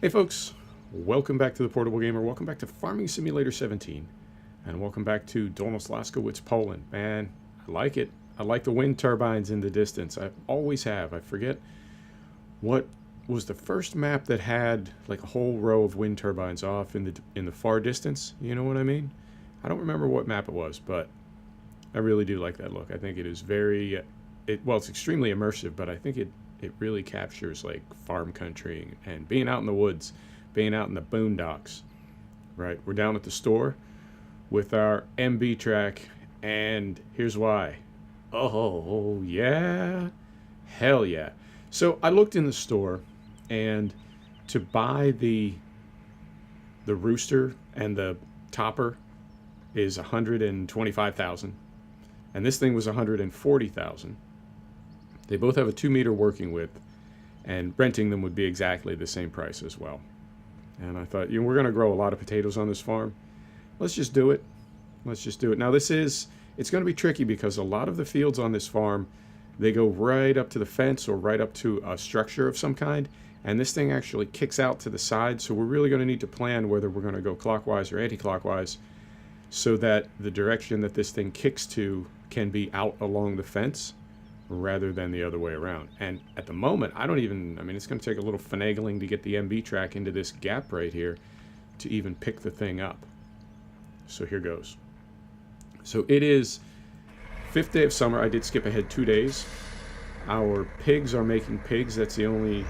Hey folks, welcome back to the Portable Gamer, welcome back to Farming Simulator 17, and welcome back to Dolnośląska Wieś, Poland. Man, I like it. I like the wind turbines in the distance. I always have. I forget what was the first map that had like a whole row of wind turbines off in the far distance. You know what I mean? I don't remember what map it was, but I really do like that look. I think it is very, it's extremely immersive, but I think it really captures like farm country and being out in the woods, being out in the boondocks. Right, we're down at the store with our MB track, and here's why. Oh yeah, hell yeah. So I looked in the store, and to buy the rooster and the topper is 125,000, and this thing was 140,000. They both have a 2-meter working width, and renting them would be exactly the same price as well. And I thought, we're going to grow a lot of potatoes on this farm. Let's just do it. Let's just do it. Now it's going to be tricky because a lot of the fields on this farm, they go right up to the fence or right up to a structure of some kind, and this thing actually kicks out to the side, so we're really going to need to plan whether we're going to go clockwise or anti-clockwise so that the direction that this thing kicks to can be out along the fence rather than the other way around. And at the moment, it's going to take a little finagling to get the MB track into this gap right here to even pick the thing up. So here goes. So it is 5th day of summer. I did skip ahead 2 days. Our pigs are making pigs. That's the only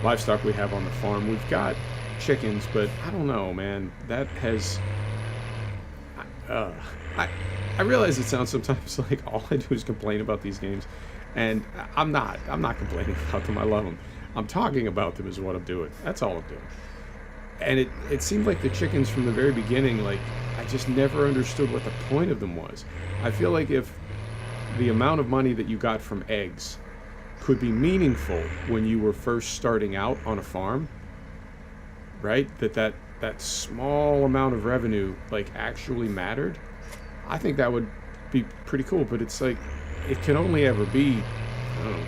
livestock we have on the farm. We've got chickens, but I don't know, man. That has... I realize it sounds sometimes like all I do is complain about these games, and I'm not complaining about them. I love them. I'm talking about them is what I'm doing. That's all I'm doing. And it seemed like the chickens from the very beginning, like, I just never understood what the point of them was. I feel like if the amount of money that you got from eggs could be meaningful when you were first starting out on a farm, right? That small amount of revenue like actually mattered. I think that would be pretty cool, but it's like it can only ever be, I don't know,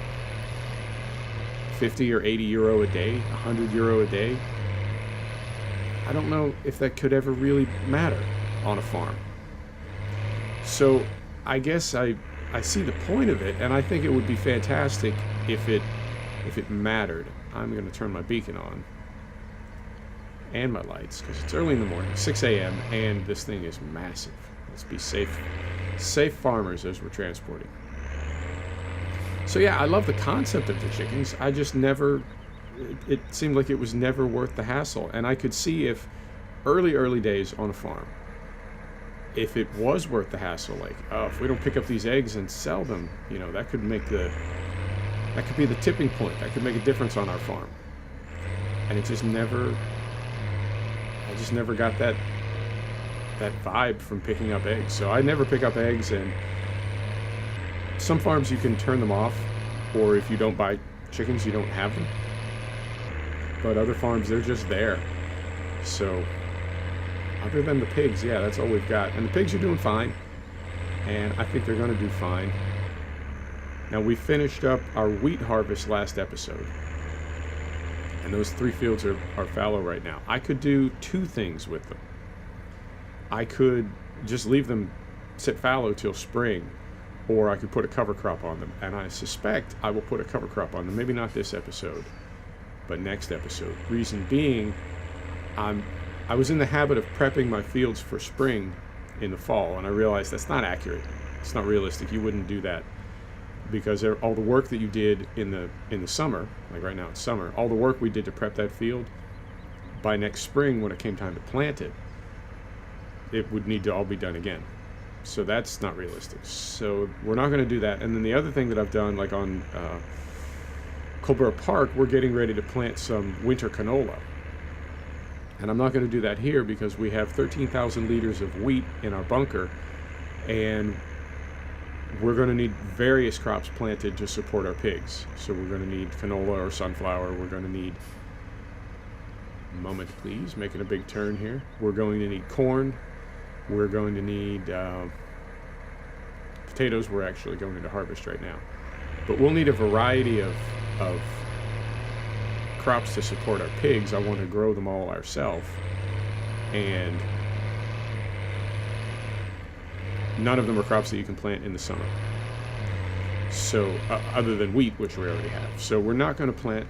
50 or 80 euro a day, 100 euro a day. I don't know if that could ever really matter on a farm. So I guess I see the point of it, and I think it would be fantastic if it mattered. I'm going to turn my beacon on and my lights because it's early in the morning, 6 a.m., and this thing is massive. Let's be safe farmers as we're transporting. So yeah, I love the concept of the chickens. I just never, it seemed like it was never worth the hassle. And I could see if early days on a farm, if it was worth the hassle, like, oh, if we don't pick up these eggs and sell them, that could be the tipping point. That could make a difference on our farm. And I just never got that vibe from picking up eggs. So I never pick up eggs, and some farms you can turn them off, or if you don't buy chickens, you don't have them. But other farms, they're just there. So other than the pigs, yeah, that's all we've got. And the pigs are doing fine, and I think they're going to do fine. Now, we finished up our wheat harvest last episode, and those 3 fields are fallow right now. I could do 2 things with them. I could just leave them sit fallow till spring, or I could put a cover crop on them, and I suspect I will put a cover crop on them. Maybe not this episode, but next episode. Reason being, I was in the habit of prepping my fields for spring in the fall, and I realized that's not accurate. It's not realistic. You wouldn't do that because all the work that you did in the summer, like right now it's summer, all the work we did to prep that field, by next spring when it came time to plant it, it would need to all be done again. So that's not realistic. So we're not going to do that. And then the other thing that I've done, like on Colborough Park, we're getting ready to plant some winter canola. And I'm not going to do that here because we have 13,000 liters of wheat in our bunker, and we're going to need various crops planted to support our pigs. So we're going to need canola or sunflower. We're going to need, moment please, making a big turn here. We're going to need corn. We're going to need potatoes. We're actually going into harvest right now. But we'll need a variety of crops to support our pigs. I want to grow them all ourselves. And none of them are crops that you can plant in the summer. So, other than wheat, which we already have. So we're not going to plant,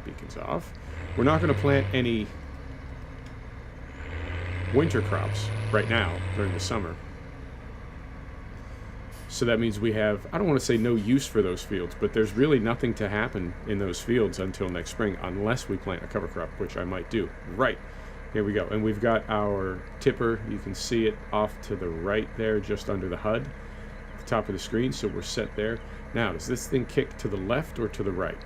beacons off, we're not going to plant any winter crops right now during the summer. So that means we have, I don't want to say no use for those fields, but there's really nothing to happen in those fields until next spring, unless we plant a cover crop, which I might do. Right, here we go. And we've got our tipper. You can see it off to the right there, just under the HUD, at the top of the screen, so we're set there. Now, does this thing kick to the left or to the right?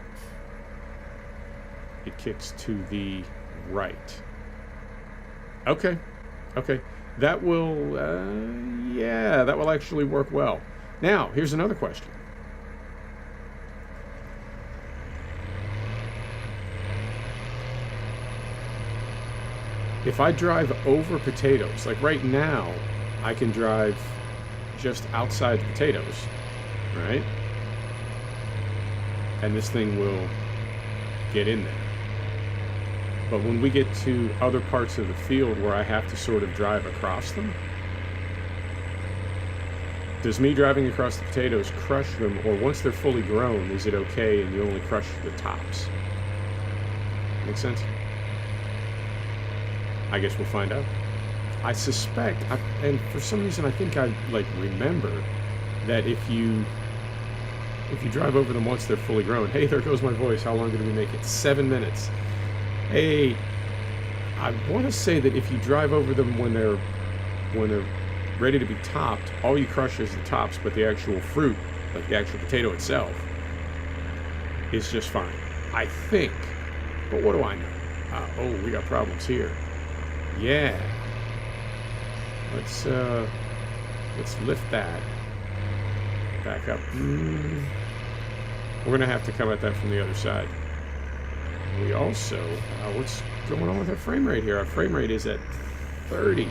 It kicks to the right. Okay, okay. That will, yeah, that will actually work well. Now, here's another question. If I drive over potatoes, like right now, I can drive just outside the potatoes, right? And this thing will get in there. But when we get to other parts of the field where I have to sort of drive across them, does me driving across the potatoes crush them, or once they're fully grown, is it okay and you only crush the tops? Make sense? I guess we'll find out. I suspect, and for some reason I think I remember that if you drive over them once they're fully grown, hey, there goes my voice, how long did we make it? 7 minutes. Hey, I want to say that if you drive over them when they're ready to be topped, all you crush is the tops, but the actual fruit, like the actual potato itself, is just fine. I think. But what do I know? Oh, we got problems here. Yeah. Let's lift that back up. We're gonna have to come at that from the other side. We also, what's going on with our frame rate here? Our frame rate is at 30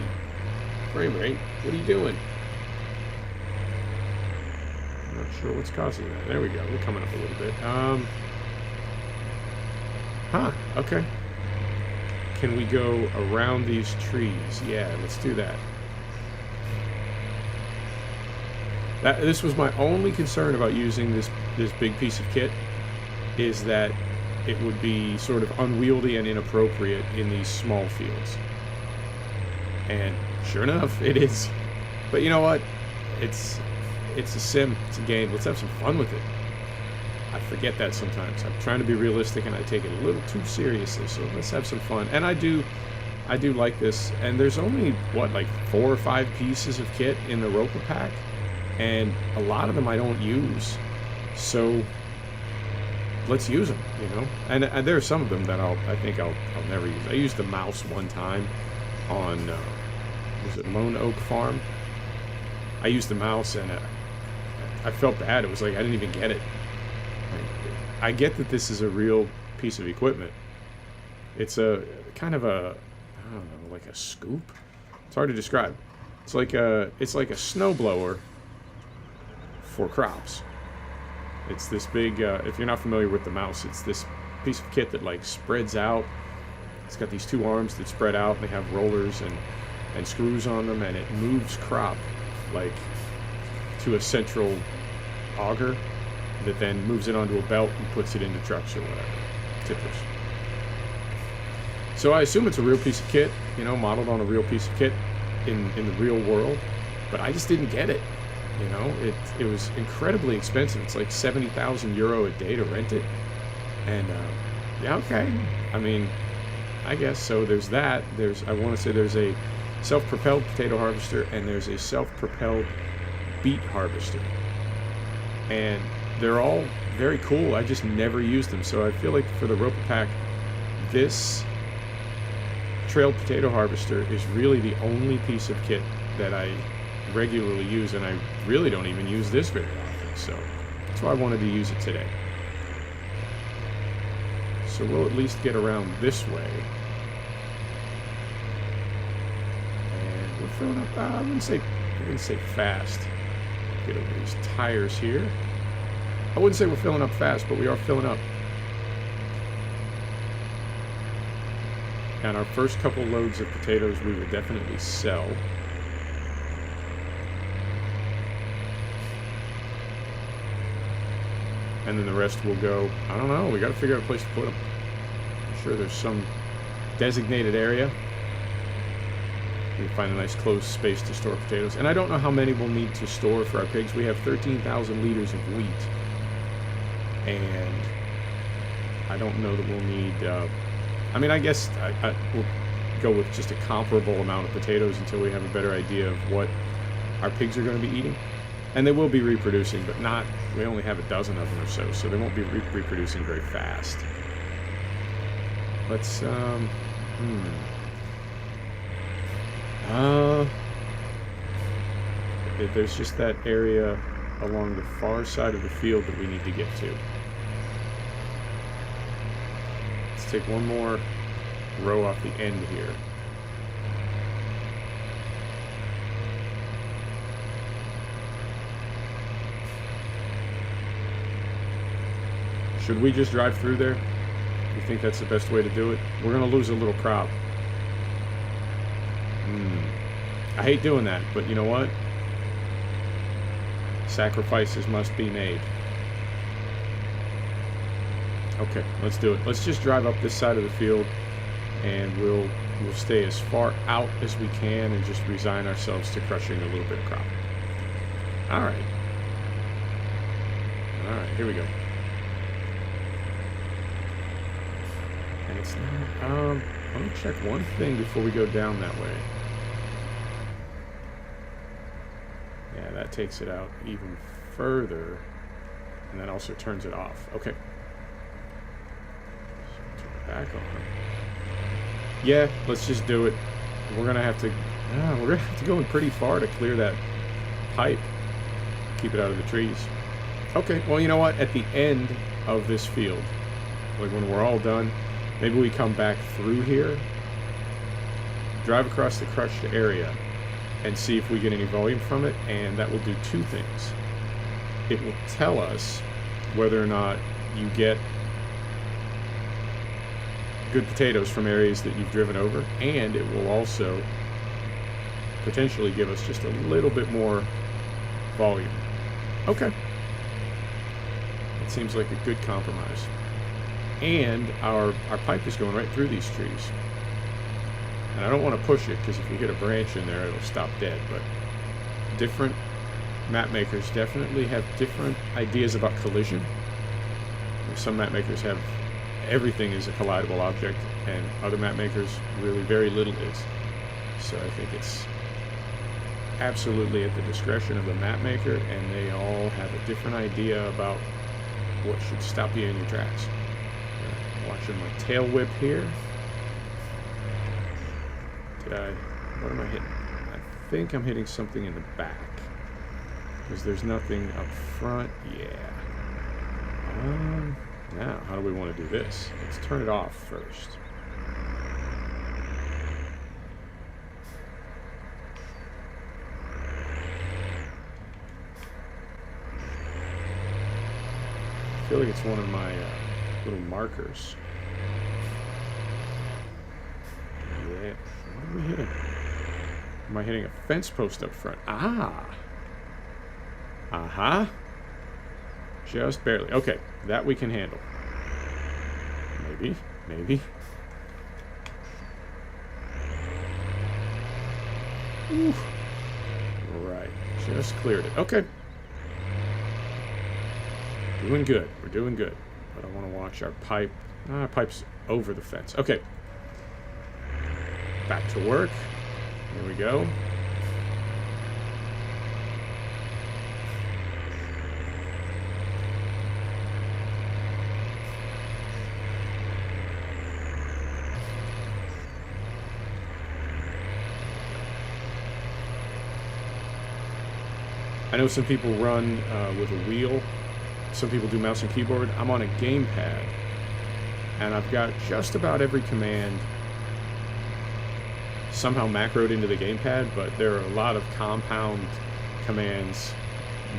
frame rate. What are you doing? I'm not sure what's causing that. There we go. We're coming up a little bit. Okay. Can we go around these trees? Yeah, let's do that. This was my only concern about using this big piece of kit, is that it would be sort of unwieldy and inappropriate in these small fields. And sure enough, it is. But you know what? It's a sim. It's a game. Let's have some fun with it. I forget that sometimes. I'm trying to be realistic and I take it a little too seriously. So let's have some fun. And I do like this. And there's only, what, like 4 or 5 pieces of kit in the Ropa pack. And a lot of them I don't use. So let's use them, you know. And there are some of them that I think I'll never use. I used the mouse one time on was it Lone Oak Farm? I used the mouse and I felt bad. It was like I didn't even get it. I get that this is a real piece of equipment. It's a kind of a, I don't know, like a scoop. It's hard to describe. It's like a snowblower for crops. It's this big, if you're not familiar with the mouse, it's this piece of kit that like spreads out. It's got these 2 arms that spread out, and they have rollers and screws on them, and it moves crop like to a central auger that then moves it onto a belt and puts it into trucks or whatever, tippers. So I assume it's a real piece of kit, you know, modeled on a real piece of kit in the real world, but I just didn't get it. You know, it was incredibly expensive. It's like 70,000 euro a day to rent it. And, yeah, okay. I mean, I guess so. There's that. I want to say there's a self-propelled potato harvester and there's a self-propelled beet harvester. And they're all very cool. I just never used them. So I feel like for the Ropa pack, this trailed potato harvester is really the only piece of kit that I regularly use, and I really don't even use this very often, so that's why I wanted to use it today. So we'll at least get around this way, and we're filling up. I wouldn't say fast. Get over these tires here. I wouldn't say we're filling up fast, but we are filling up. And our first couple loads of potatoes we will definitely sell. And then the rest will go, I don't know, we got to figure out a place to put them. I'm sure there's some designated area. We can find a nice closed space to store potatoes. And I don't know how many we'll need to store for our pigs. We have 13,000 liters of wheat. And I don't know that we'll need... I mean, I guess we'll go with just a comparable amount of potatoes until we have a better idea of what our pigs are going to be eating. And they will be reproducing, but not... We only have a dozen of them or so, so they won't be reproducing very fast. Let's... There's just that area along the far side of the field that we need to get to. Let's take one more row off the end here. Should we just drive through there? You think that's the best way to do it? We're going to lose a little crop. I hate doing that, but you know what? Sacrifices must be made. Okay, let's do it. Let's just drive up this side of the field, and we'll stay as far out as we can and just resign ourselves to crushing a little bit of crop. All right. All right, here we go. And it's not, let me check one thing before we go down that way. Yeah, that takes it out even further, and that also turns it off. Okay. So turn it back on. Yeah, let's just do it. We're gonna have to go in pretty far to clear that pipe. Keep it out of the trees. Okay, well, you know what? At the end of this field, like when we're all done, maybe we come back through here, drive across the crushed area, and see if we get any volume from it, and that will do two things. It will tell us whether or not you get good potatoes from areas that you've driven over, and it will also potentially give us just a little bit more volume. Okay. It seems like a good compromise. And our pipe is going right through these trees. And I don't want to push it, because if we hit a branch in there, it'll stop dead. But different map makers definitely have different ideas about collision. Some map makers have everything is a collidable object, and other map makers really very little is. So I think it's absolutely at the discretion of the map maker, and they all have a different idea about what should stop you in your tracks. Watching my tail whip here. What am I hitting? I think I'm hitting something in the back, because there's nothing up front. Yeah. Now, how do we want to do this? Let's turn it off first. I feel like it's one of my little markers. Yeah. What are we hitting? Am I hitting a fence post up front? Ah. Uh-huh. Just barely. Okay, that we can handle. Maybe. Maybe. Ooh. Right. Just cleared it. Okay. Doing good. We're doing good. But I want to watch our pipe. Our pipe's over the fence. Okay. Back to work. Here we go. I know some people run with a wheel. Some people do mouse and keyboard. I'm on a gamepad, and I've got just about every command somehow macroed into the gamepad, but there are a lot of compound commands,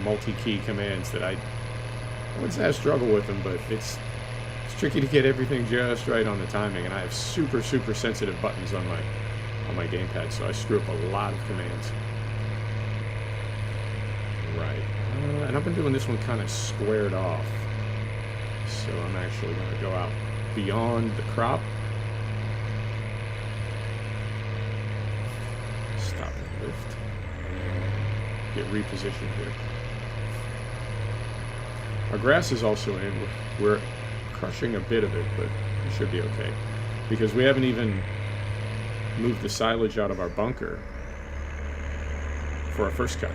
multi-key commands that I wouldn't say I struggle with them, but it's tricky to get everything just right on the timing, and I have super sensitive buttons on my gamepad, so I screw up a lot of commands. Right, and I've been doing this one kind of squared off, so I'm actually going to go out beyond the crop. Stop and lift. Get repositioned here. Our grass is also in. We're crushing a bit of it, but it should be okay. Because we haven't even moved the silage out of our bunker for our first cut.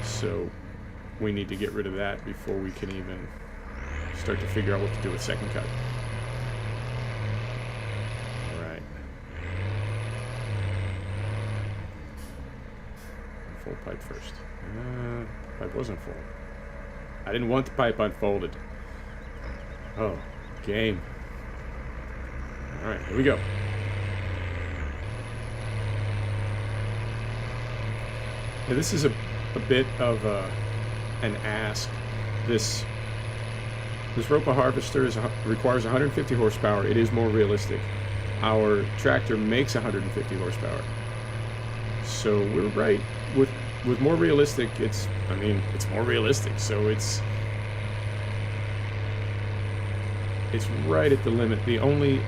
So we need to get rid of that before we can even start to figure out what to do with second cut. Alright. Full pipe first. Pipe wasn't full. I didn't want the pipe unfolded. Oh, game. Alright, here we go. Yeah, this is a bit of an ask. This Ropa harvester requires 150 horsepower. It is more realistic. Our tractor makes 150 horsepower. So we're right. With more realistic, it's more realistic. So it's right at the limit. The only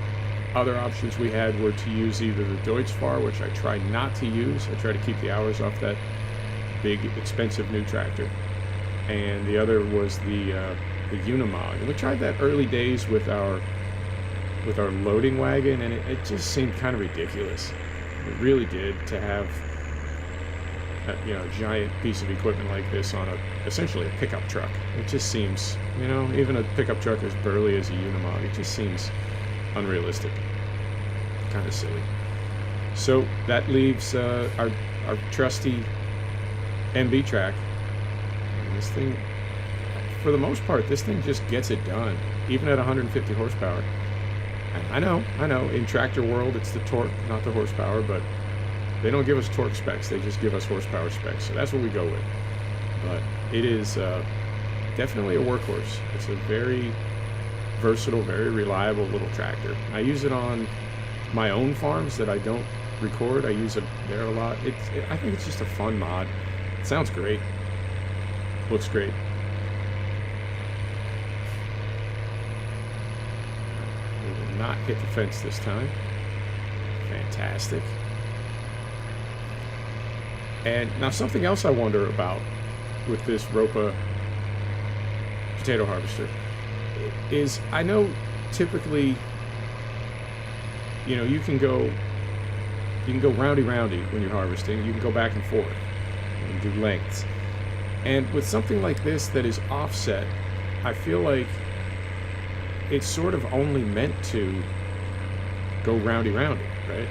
other options we had were to use either the Deutschfahrer, which I try not to use. I try to keep the hours off that big, expensive new tractor. And the other was the Unimog. And we tried that early days with our loading wagon, and it just seemed kind of ridiculous. It really did, to have a giant piece of equipment like this on essentially a pickup truck. It just seems, even a pickup truck as burly as a Unimog, it just seems unrealistic. Kind of silly. So that leaves our trusty MB track. And this thing, for the most part, this thing just gets it done, even at 150 horsepower. And I know, in tractor world, it's the torque, not the horsepower, but they don't give us torque specs, they just give us horsepower specs, so that's what we go with. But it is definitely a workhorse. It's a very versatile, very reliable little tractor. I use it on my own farms that I don't record. I use it there a lot. I think it's just a fun mod. It sounds great. Looks great. We will not hit the fence this time. Fantastic. And now something else I wonder about with this Ropa potato harvester is, I know typically, you can go roundy when you're harvesting. You can go back and forth and do lengths. And with something like this that is offset, I feel like it's sort of only meant to go roundy, right?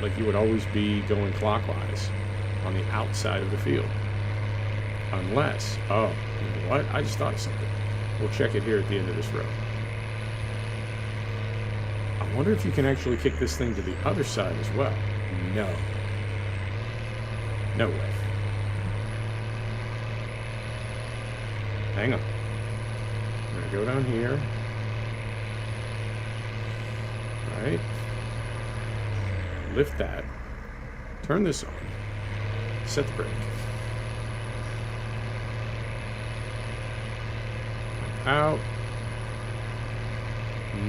Like you would always be going clockwise on the outside of the field. Unless, you know what? I just thought of something. We'll check it here at the end of this row. I wonder if you can actually kick this thing to the other side as well. No. No way. Hang on. I'm gonna go down here. Alright. Lift that. Turn this on. Set the brake. Out.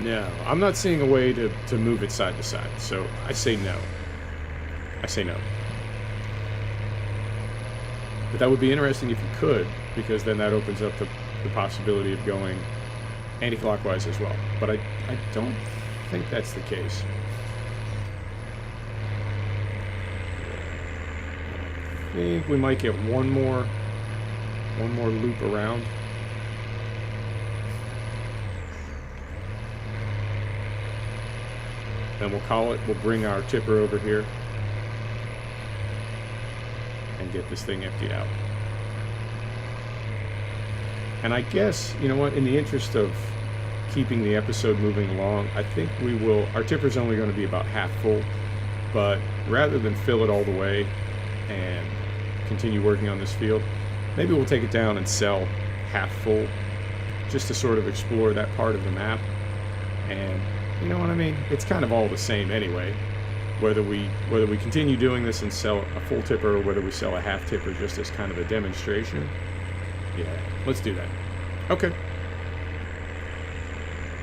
No. I'm not seeing a way to move it side to side, so I say no. I say no. But that would be interesting if you could, because then that opens up the possibility of going anti-clockwise as well. But I don't think that's the case. I think we might get one more loop around. Then we'll call it. We'll bring our tipper over here and get this thing emptied out. And I guess, you know what, in the interest of keeping the episode moving along, I think we will, our tipper's only going to be about half full, but rather than fill it all the way and continue working on this field, maybe we'll take it down and sell half full, just to sort of explore that part of the map. And you know what I mean? It's kind of all the same anyway. Whether we continue doing this and sell a full tipper, or whether we sell a half tipper just as kind of a demonstration. Yeah, let's do that. Okay.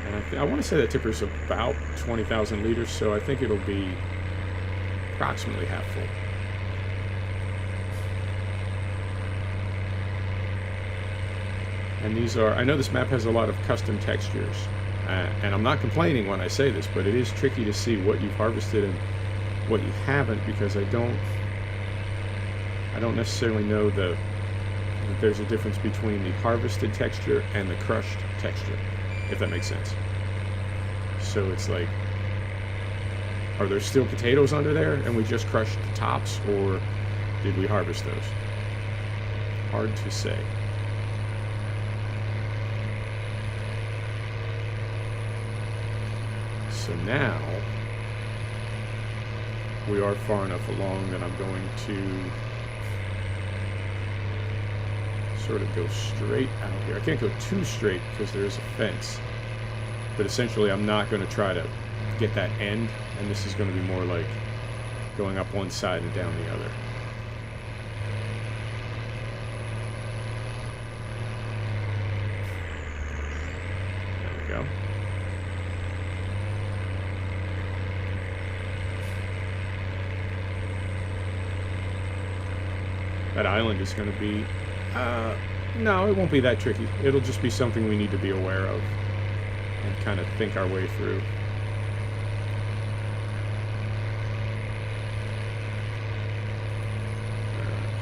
And I want to say that tipper's about 20,000 liters, so I think it'll be approximately half full. And these are, I know this map has a lot of custom textures, and I'm not complaining when I say this, but it is tricky to see what you've harvested and what you haven't, because I don't necessarily know that there's a difference between the harvested texture and the crushed texture, if that makes sense. So it's like, are there still potatoes under there and we just crushed the tops, or did we harvest those? Hard to say. So now we are far enough along that I'm going to sort of go straight out here. I can't go too straight because there is a fence, but essentially I'm not going to try to get that end, and this is going to be more like going up one side and down the other. There we go. That island is going to be, no, it won't be that tricky. It'll just be something we need to be aware of and kind of think our way through.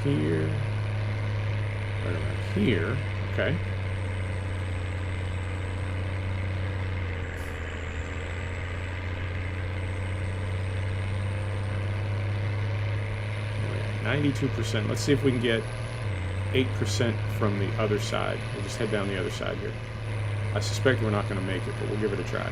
Here, right around here, okay. Oh, yeah, 92%. Let's see if we can get 8% from the other side. We'll just head down the other side here. I suspect we're not going to make it, but we'll give it a try.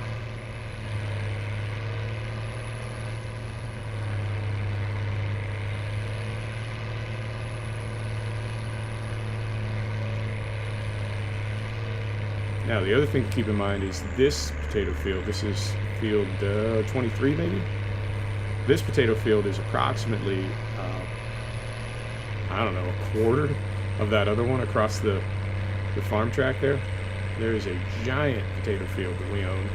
Now, the other thing to keep in mind is this potato field. This is field 23, maybe? This potato field is approximately, I don't know, a quarter of that other one across the farm track there. There is a giant potato field that we own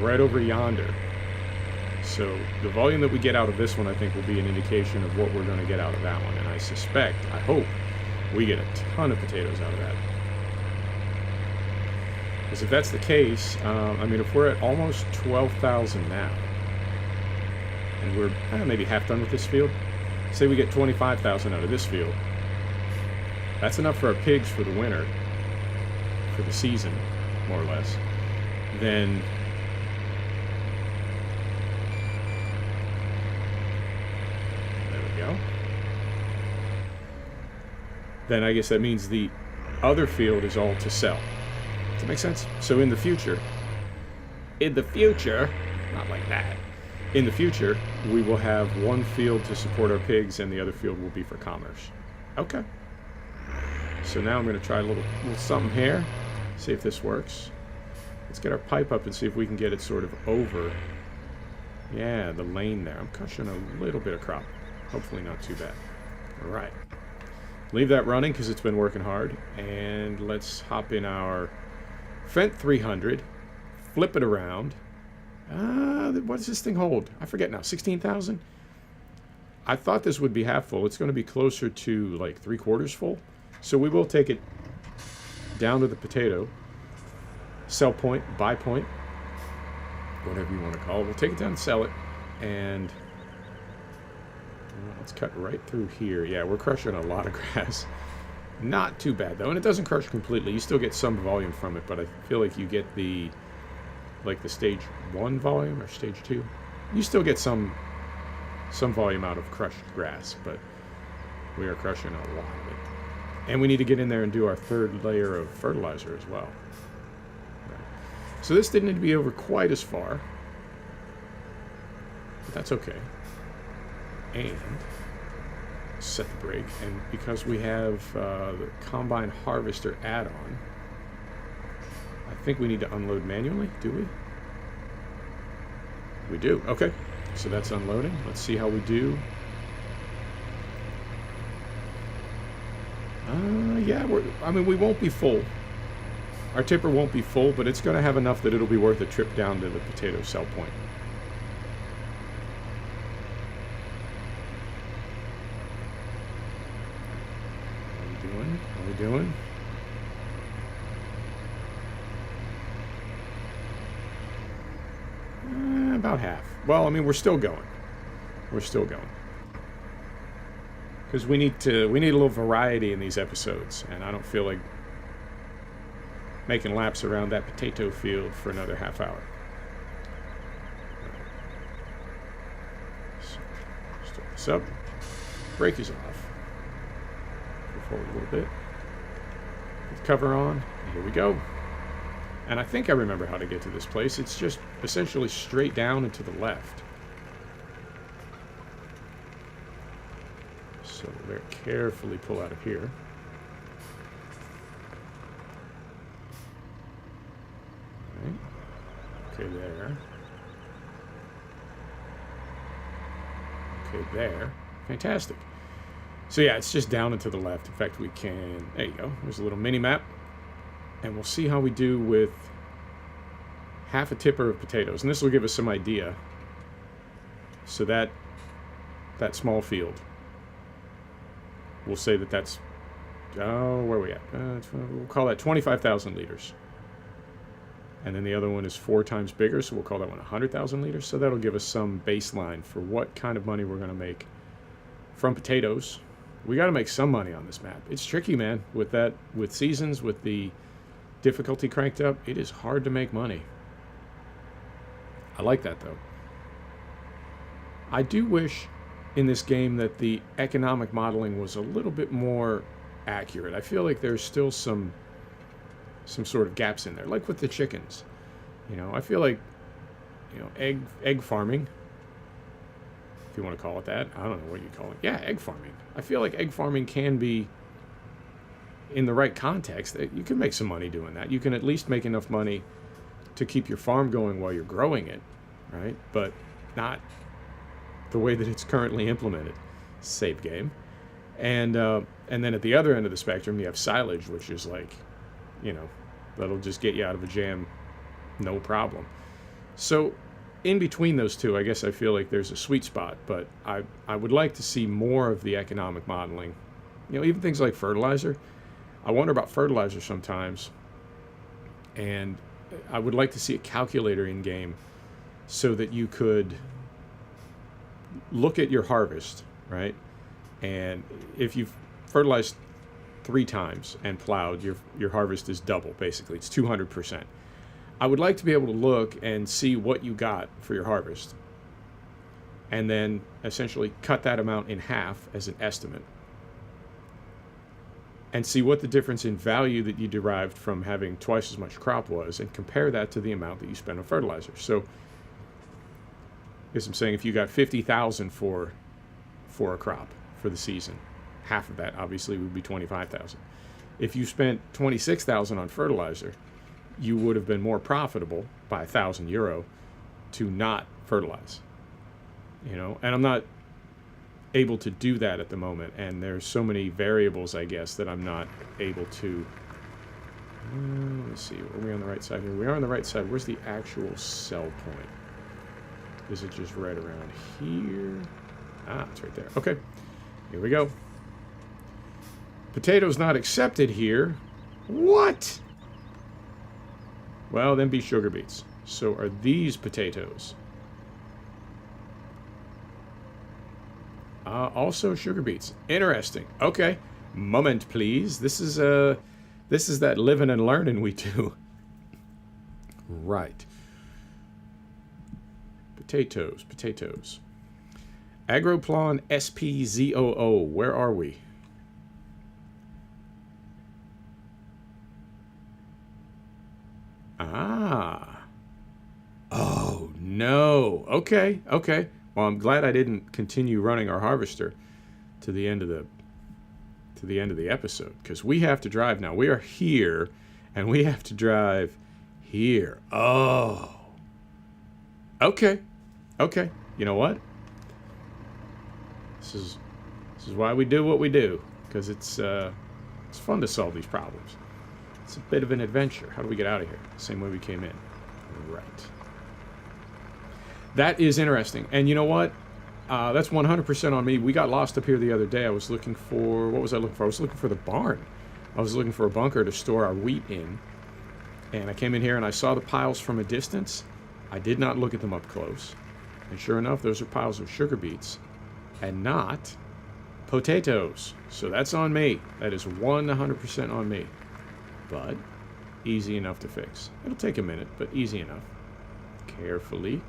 right over yonder. So the volume that we get out of this one, I think, will be an indication of what we're going to get out of that one. And I suspect, I hope, we get a ton of potatoes out of that. Because if that's the case, I mean, if we're at almost 12,000 now, and we're maybe half done with this field, say we get 25,000 out of this field, that's enough for our pigs for the winter, for the season, more or less. Then there we go. Then I guess that means the other field is all to sell. Does that make sense? So in the future, not like that. In the future, we will have one field to support our pigs and the other field will be for commerce. Okay. So now I'm going to try a little something here. See if this works. Let's get our pipe up and see if we can get it sort of over. Yeah, the lane there. I'm crushing a little bit of crop. Hopefully not too bad. All right. Leave that running because it's been working hard. And let's hop in our Fent 300. Flip it around. What does this thing hold? I forget now. 16,000? I thought this would be half full. It's going to be closer to like 3/4 full. So we will take it down to the potato, sell point, buy point, whatever you want to call it. We'll take it down and sell it, and let's cut right through here. Yeah, we're crushing a lot of grass. Not too bad, though, and it doesn't crush completely. You still get some volume from it, but I feel like you get the stage 1 volume or stage 2. You still get some volume out of crushed grass, but we are crushing a lot of it. And we need to get in there and do our 3rd layer of fertilizer as well. Right. So this didn't need to be over quite as far, but that's okay. And set the brake, and because we have the combine harvester add-on, I think we need to unload manually. Do we? We do. Okay, so that's unloading. Let's see how we do. Yeah, I mean, we won't be full. Our tipper won't be full, but it's going to have enough that it'll be worth a trip down to the potato sell point. How we doing? About half. Well, I mean, we're still going. We're still going. Because we need a little variety in these episodes, and I don't feel like making laps around that potato field for another half hour. So, start this up. Brake is off. Go forward a little bit. Put the cover on. Here we go. And I think I remember how to get to this place. It's just essentially straight down and to the left. So very carefully pull out of here. All right. Okay, there. Okay, there. Fantastic. So yeah, it's just down and to the left. In fact, we can... There you go. There's a little mini-map. And we'll see how we do with half a tipper of potatoes. And this will give us some idea. So that small field, we'll say that's... Oh, where are we at? We'll call that 25,000 liters. And then the other one is 4 times bigger, so we'll call that one 100,000 liters. So that'll give us some baseline for what kind of money we're going to make from potatoes. We got to make some money on this map. It's tricky, man, with seasons, with the difficulty cranked up. It is hard to make money. I like that, though. I do wish in this game that the economic modeling was a little bit more accurate. I feel like there's still some sort of gaps in there, like with the chickens. You know, I feel like, you know, egg farming, if you want to call it that. I don't know what you call it. Yeah, egg farming. I feel like egg farming can be, in the right context, you can make some money doing that. You can at least make enough money to keep your farm going while you're growing it, right? But not the way that it's currently implemented. Save game. And then at the other end of the spectrum, you have silage, which is like, you know, that'll just get you out of a jam, no problem. So in between those two, I guess I feel like there's a sweet spot, but I would like to see more of the economic modeling. You know, even things like fertilizer. I wonder about fertilizer sometimes, and I would like to see a calculator in game so that you could look at your harvest, right? And if you've fertilized 3 times and plowed, your harvest is double, basically. It's 200%. I would like to be able to look and see what you got for your harvest, and then essentially cut that amount in half as an estimate, and see what the difference in value that you derived from having twice as much crop was, and compare that to the amount that you spent on fertilizer. So, I guess I'm saying if you got 50,000 for a crop for the season, half of that obviously would be 25,000. If you spent 26,000 on fertilizer, you would have been more profitable by €1,000 to not fertilize. You know, and I'm not able to do that at the moment, and there's so many variables, I guess, that I'm not able to. Let's see, are we on the right side here? We are on the right side. Where's the actual sell point? Is it just right around here? Ah, it's right there. Okay, here we go. Potatoes not accepted here. What? Well, then be sugar beets. So are these potatoes? Also sugar beets. Interesting. Okay. Moment, please. This is that living and learning we do. Right. Potatoes. Agroplan SPZOO. Where are we? Ah. Oh, no. Okay. Well, I'm glad I didn't continue running our harvester to the end of the episode, because we have to drive now. We are here, and we have to drive here. Oh, okay. You know what? This is why we do what we do, because it's fun to solve these problems. It's a bit of an adventure. How do we get out of here? Same way we came in. Right. That is interesting. And you know what? That's 100% on me. We got lost up here the other day. I was looking for... What was I looking for? I was looking for the barn. I was looking for a bunker to store our wheat in. And I came in here and I saw the piles from a distance. I did not look at them up close. And sure enough, those are piles of sugar beets and not potatoes. So that's on me. That is 100% on me. But easy enough to fix. It'll take a minute, but easy enough. Carefully.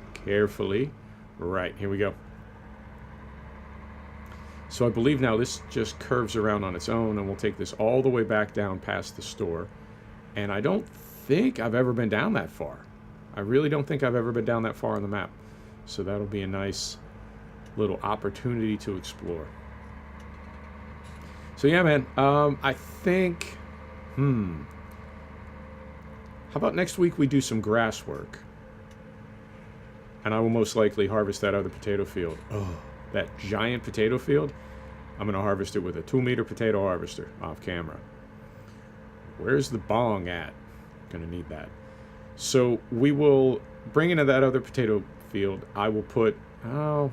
Right, here we go. So I believe now this just curves around on its own, and we'll take this all the way back down past the store. And I don't think I've ever been down that far. I really don't think I've ever been down that far on the map. So that'll be a nice little opportunity to explore. So yeah, man, I think, how about next week we do some grass work? And I will most likely harvest that other potato field. Oh, that giant potato field, I'm going to harvest it with a 2-meter potato harvester off camera. Where's the bong at? Going to need that. So we will bring into that other potato field. I will put, I'd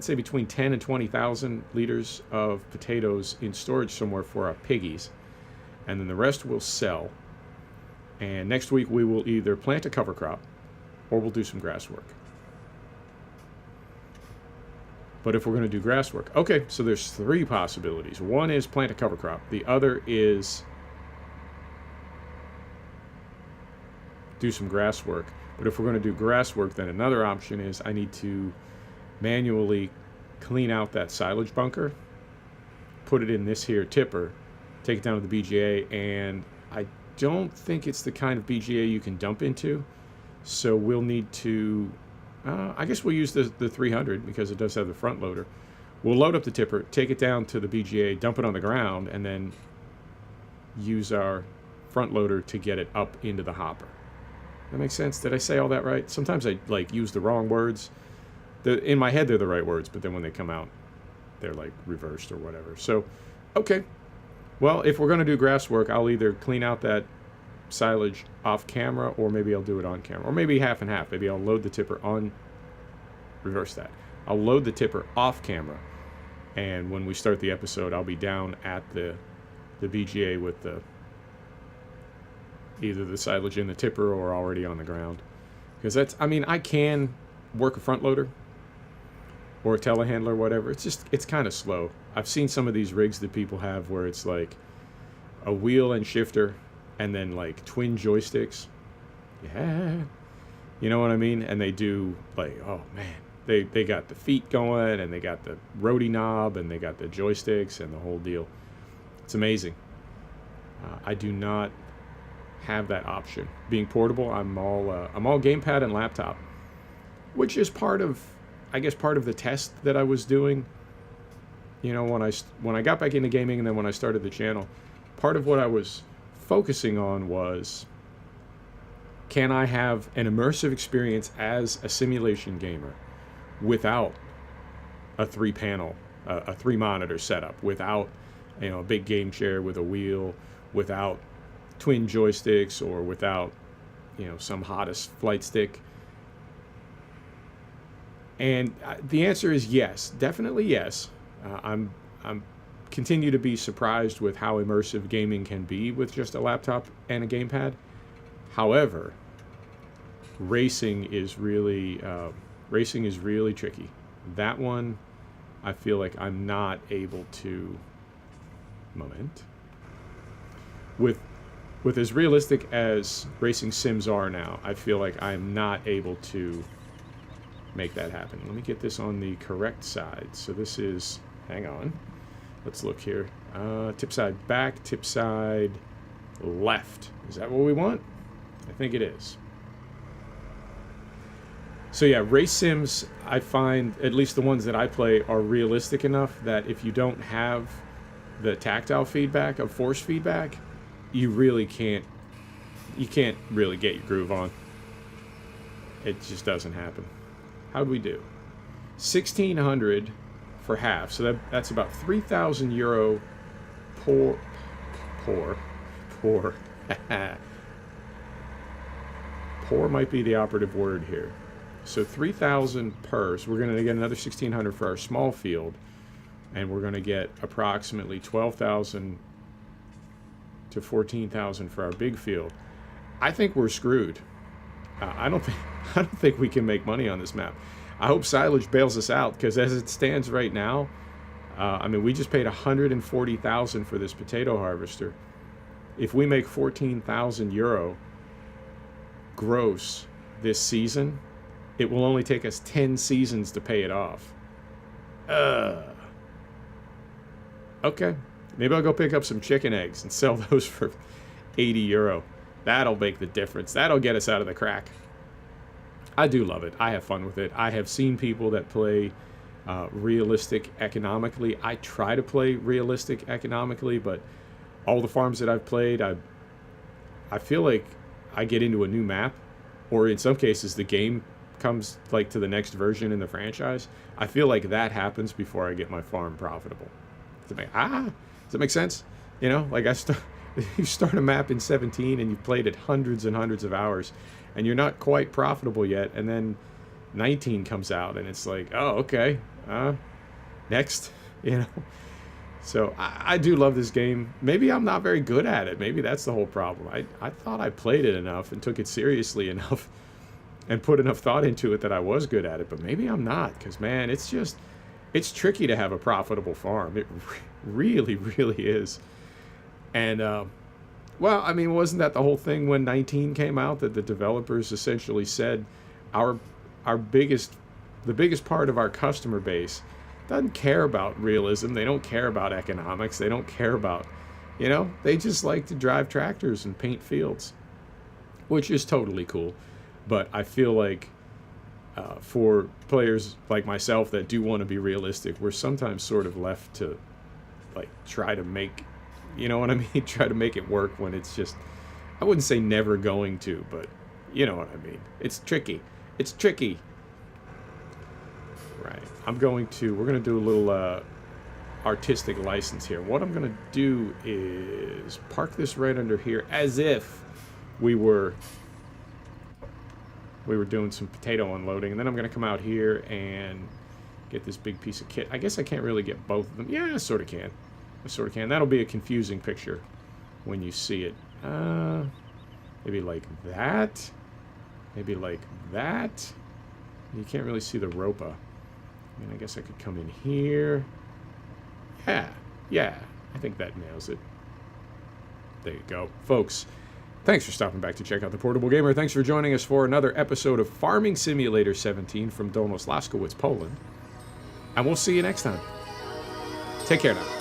say between 10 and 20,000 liters of potatoes in storage somewhere for our piggies. And then the rest we'll sell. And next week we will either plant a cover crop or we'll do some grass work. But if we're going to do grass work, okay, so there's 3 possibilities. One is plant a cover crop. The other is do some grass work. But if we're going to do grass work, then another option is I need to manually clean out that silage bunker, put it in this here tipper, take it down to the BGA, and I don't think it's the kind of BGA you can dump into, so we'll need to... I guess we'll use the 300 because it does have the front loader. We'll load up the tipper, take it down to the BGA, dump it on the ground, and then use our front loader to get it up into the hopper. That makes sense? Did I say all that right? Sometimes I use the wrong words. In my head they're the right words, but then when they come out they're like reversed or whatever. So, okay. Well, if we're going to do grass work, I'll either clean out that silage off camera, or maybe I'll do it on camera, or maybe half and half. Maybe I'll load the tipper on, reverse that. I'll load the tipper off camera, and when we start the episode, I'll be down at the BGA with the either the silage in the tipper or already on the ground. Because that's, I mean, I can work a front loader or a telehandler, whatever. It's kind of slow. I've seen some of these rigs that people have where it's like a wheel and shifter and then like twin joysticks. Yeah. You know what I mean? And they do like, oh man, they got the feet going and they got the roadie knob and they got the joysticks and the whole deal. It's amazing. I do not have that option. Being portable, I'm all gamepad and laptop, which is part of the test that I was doing. You know, when I got back into gaming and then when I started the channel, part of what I was focusing on was, can I have an immersive experience as a simulation gamer without a 3-panel, a 3-monitor setup, without, you know, a big game chair with a wheel, without twin joysticks, or without, you know, some hottest flight stick? And the answer is yes, definitely yes. I'm continue to be surprised with how immersive gaming can be with just a laptop and a gamepad. However, racing is really tricky. That one, I feel like I'm not able to. With as realistic as racing sims are now, I feel like I'm not able to make that happen. Let me get this on the correct side. So this is, hang on, let's look here. Tip side back, tip side left. Is that what we want? I think it is. So yeah, race sims, I find, at least the ones that I play, are realistic enough that if you don't have the tactile feedback of force feedback, you really can't really get your groove on. It just doesn't happen. How'd we do? 1,600 for half, so that's about 3,000 euro. Poor might be the operative word here. So 3,000 per, so we're going to get another 1,600 for our small field, and we're going to get approximately 12,000 to 14,000 for our big field. I think we're screwed. I don't think we can make money on this map. I hope silage bails us out, because as it stands right now, I mean, we just paid 140,000 for this potato harvester. If we make 14,000 euro gross this season, it will only take us 10 seasons to pay it off. Okay, maybe I'll go pick up some chicken eggs and sell those for 80 euro. That'll make the difference. That'll get us out of the crack. I do love it. I have fun with it. I have seen people that play realistic economically. I try to play realistic economically, but all the farms that I've played, I feel like I get into a new map, or in some cases the game comes like to the next version in the franchise. I feel like that happens before I get my farm profitable. Does that make sense? You know, like you start a map in 17 and you've played it hundreds and hundreds of hours, and you're not quite profitable yet, and then 19 comes out and it's like, oh, okay, next, you know. So I do love this game. Maybe I'm not very good at it. Maybe that's the whole problem. I thought I played it enough and took it seriously enough and put enough thought into it that I was good at it, but maybe I'm not, because man, it's tricky to have a profitable farm. It really, really is. And well, I mean, wasn't that the whole thing when 19 came out, that the developers essentially said the biggest part of our customer base doesn't care about realism, they don't care about economics, they don't care about, you know, they just like to drive tractors and paint fields, which is totally cool. But I feel like for players like myself that do want to be realistic, we're sometimes sort of left to like try to make, you know what I mean, try to make it work when it's just, I wouldn't say never going to, but you know what I mean. It's tricky. It's tricky. Right. We're going to do a little artistic license here. What I'm going to do is park this right under here as if we were doing some potato unloading, and then I'm going to come out here and get this big piece of kit. I guess I can't really get both of them. Yeah, I sort of can. That'll be a confusing picture when you see it. Maybe like that. Maybe like that. You can't really see the Ropa. I mean, I guess I could come in here. Yeah, I think that nails it. There you go. Folks, thanks for stopping back to check out The Portable Gamer. Thanks for joining us for another episode of Farming Simulator 17 from Dolnośląska Wieś, Poland. And we'll see you next time. Take care now.